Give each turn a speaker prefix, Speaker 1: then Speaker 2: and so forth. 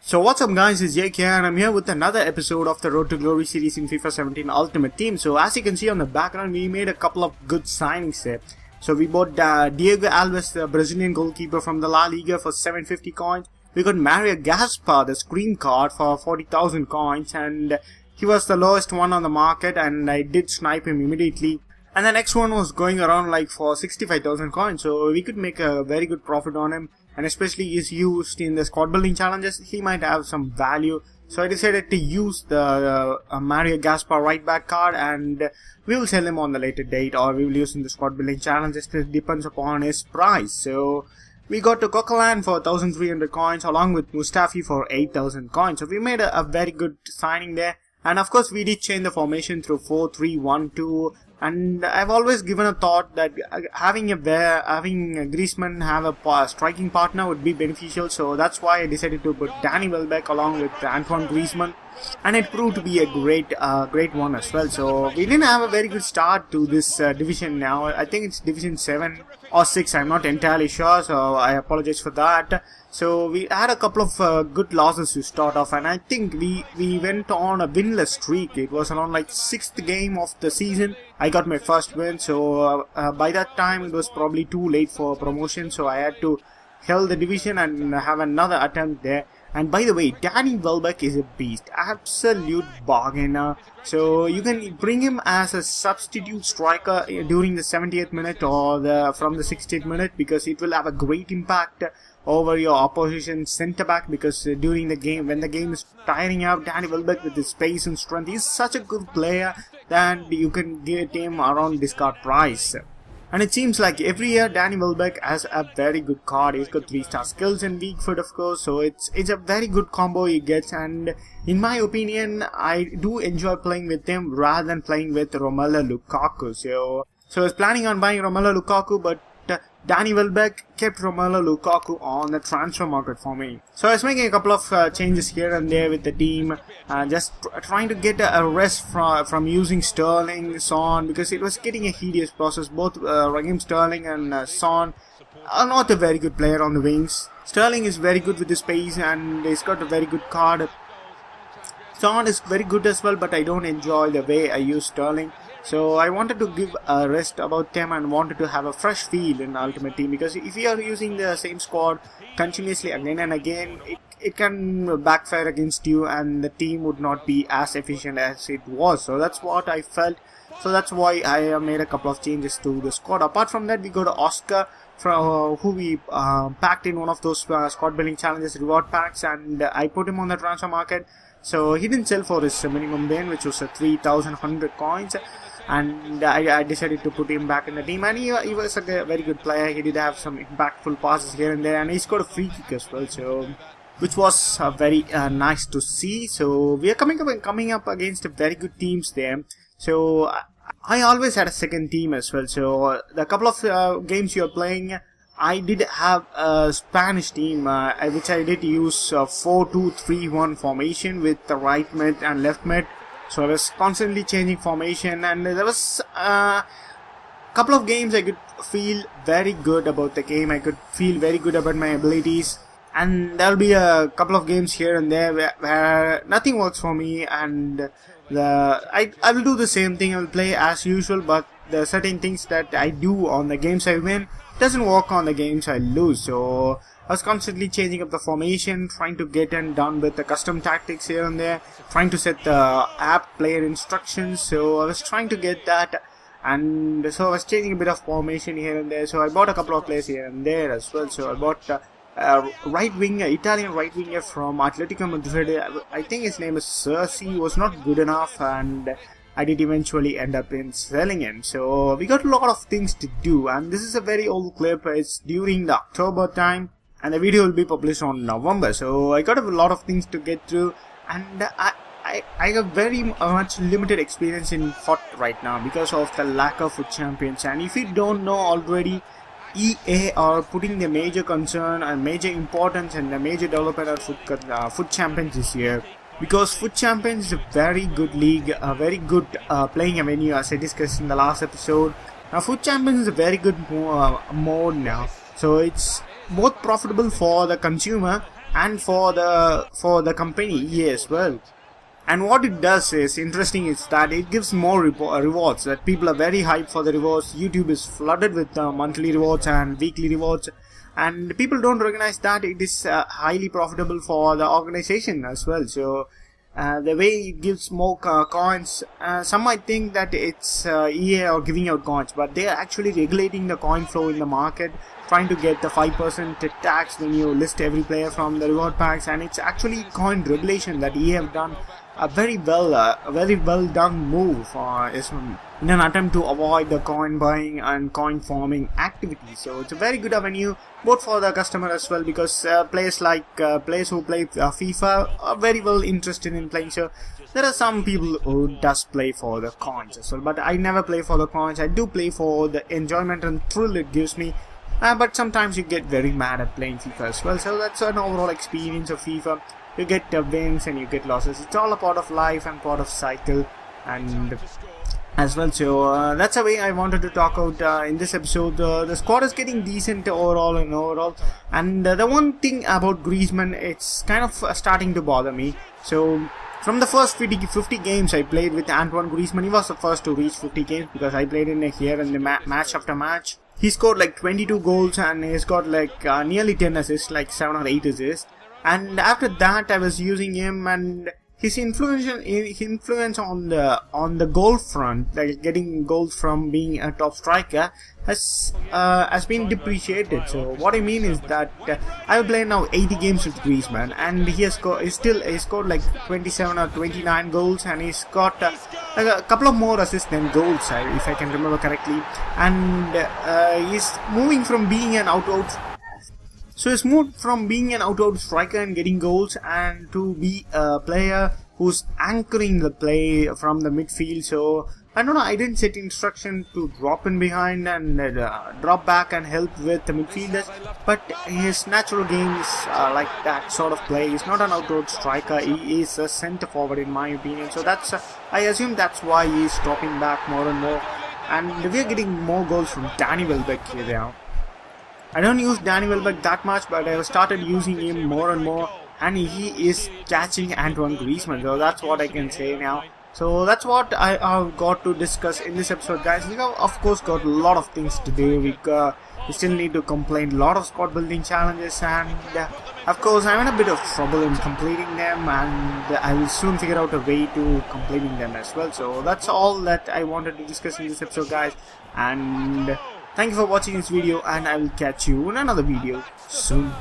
Speaker 1: So what's up guys, it's Jake here and I'm here with another episode of the Road to Glory series in FIFA 17 Ultimate Team. So as you can see on the background, we made a couple of good signings there. So we bought Diego Alves, the Brazilian goalkeeper from the La Liga, for 750 coins. We got Mario Gaspar, the screen card, for 40,000 coins, and he was the lowest one on the market and I did snipe him immediately. And the next one was going around like for 65,000 coins, so we could make a very good profit on him. And especially is used in the squad building challenges, he might have some value. So I decided to use the Mario Gaspar right back card, and we will sell him on the later date, or we will use in the squad building challenges. It depends upon his price. So we got to Coquelin for 1,300 coins along with Mustafi for 8,000 coins. So we made a very good signing there. And of course we did change the formation through 4-3-1-2. And I've always given a thought that having Griezmann have a striking partner would be beneficial. So that's why I decided to put Danny Welbeck along with Antoine Griezmann, and it proved to be a great one as well. So we didn't have a very good start to this division now. I think it's division 7 or 6. I'm not entirely sure, so I apologize for that. So we had a couple of good losses to start off, and I think we went on a winless streak. It was around like 6th game of the season. I got my first win, so by that time it was probably too late for promotion, so I had to hold the division and have another attempt there. And by the way, Danny Welbeck is a beast, absolute bargainer. So you can bring him as a substitute striker during the 70th minute or from the 60th minute, because it will have a great impact over your opposition centre back. Because during the game, when the game is tiring out, Danny Welbeck with his pace and strength, he's such a good player that you can get him around discard price. And it seems like every year Danny Welbeck has a very good card. He's got 3-star skills and weak foot, of course, so it's a very good combo he gets. And in my opinion, I do enjoy playing with him rather than playing with Romelu Lukaku. So I was planning on buying Romelu Lukaku, but Danny Welbeck kept Romelu Lukaku on the transfer market for me. So I was making a couple of changes here and there with the team, just trying to get a rest from using Sterling, Son, because it was getting a hideous process. Both Raheem Sterling and Son are not a very good player on the wings. Sterling is very good with his pace and he's got a very good card. Son is very good as well, but I don't enjoy the way I use Sterling. So I wanted to give a rest about them and wanted to have a fresh feel in Ultimate Team, because if you are using the same squad continuously again and again, it can backfire against you and the team would not be as efficient as it was. So that's what I felt. So that's why I made a couple of changes to the squad. Apart from that, we got Oscar, who we packed in one of those squad building challenges reward packs, and I put him on the transfer market. So he didn't sell for his minimum bid, which was 3,100 coins. And I decided to put him back in the team, and he was a very good player. He did have some impactful passes here and there, and he scored a free kick as well, so which was very nice to see. So we are coming up against very good teams there. So I always had a second team as well. So the couple of games you are playing, I did have a Spanish team, which I did use 4-2-3-1 formation with the right mid and left mid. So I was constantly changing formation, and there was a couple of games I could feel very good about the game. I could feel very good about my abilities, and there will be a couple of games here and there where nothing works for me, and I will do the same thing. I will play as usual, but there are certain things that I do on the games I win doesn't work on the games I lose. So I was constantly changing up the formation, trying to get done with the custom tactics here and there, trying to set the app player instructions. So I was trying to get that, and so I was changing a bit of formation here and there. So I bought a couple of players here and there as well. So I bought right winger, Italian right winger from Atletico Madrid. I think his name is Cerci. Was not good enough, and I did eventually end up in selling him. So we got a lot of things to do, and this is a very old clip. It's during the October time, and the video will be published on November. So I got a lot of things to get through, and I have very much limited experience in FUT right now because of the lack of FUT champions. And if you don't know already, EA are putting the major concern and major importance and the major development of FUT champions this year. Because FUT Champions is a very good league, a very good playing avenue, as I discussed in the last episode. Now FUT Champions is a very good mode now, so it's both profitable for the consumer and for the company EA as well. And what it does is interesting is that it gives more rewards, that people are very hyped for the rewards. YouTube is flooded with monthly rewards and weekly rewards, and people don't recognize that it is highly profitable for the organization as well. So the way it gives more coins, some might think that it's EA are giving out coins, but they are actually regulating the coin flow in the market, trying to get the 5% tax when you list every player from the reward packs. And it's actually coin regulation that EA have done a very well done move in an attempt to avoid the coin buying and coin farming activities. So it's a very good avenue both for the customer as well, because players who play FIFA are very well interested in playing. So there are some people who does play for the coins as well, but I never play for the coins. I do play for the enjoyment and thrill it gives me. But sometimes you get very mad at playing FIFA as well. So that's an overall experience of FIFA. You get wins and you get losses. It's all a part of life and part of cycle and as well. So that's the way I wanted to talk out in this episode. The squad is getting decent overall, and the one thing about Griezmann, it's kind of starting to bother me. So from the first 50 games I played with Antoine Griezmann, he was the first to reach 50 games because I played in here in the match after match. He scored like 22 goals and he's got like nearly 10 assists, like 7 or 8 assists. And after that I was using him, and his influence on the goal front, like getting goals from being a top striker, has been depreciated. So what I mean is that I play now 80 games with Griezmann, and he scored like 27 or 29 goals, and he's got like a couple of more assists than goals, if I can remember correctly. And he's moving from being an out-out striker and getting goals, and to be a player who's anchoring the play from the midfield. So I don't know, I didn't set instruction to drop in behind and drop back and help with the midfielders, but his natural game is like that sort of play. He's not an out-out striker, he is a centre forward in my opinion. So that's I assume that's why he's dropping back more and more, and we're getting more goals from Danny Welbeck here now. I don't use Danny Welbeck that much, but I started using him more and more, and he is catching Antoine Griezmann. So that's what I can say now. So that's what I have got to discuss in this episode, guys. We have of course got a lot of things to do. We still need to complete a lot of squad building challenges, and of course I'm in a bit of trouble in completing them, and I will soon figure out a way to completing them as well. So that's all that I wanted to discuss in this episode, guys, and thank you for watching this video, and I will catch you in another video soon.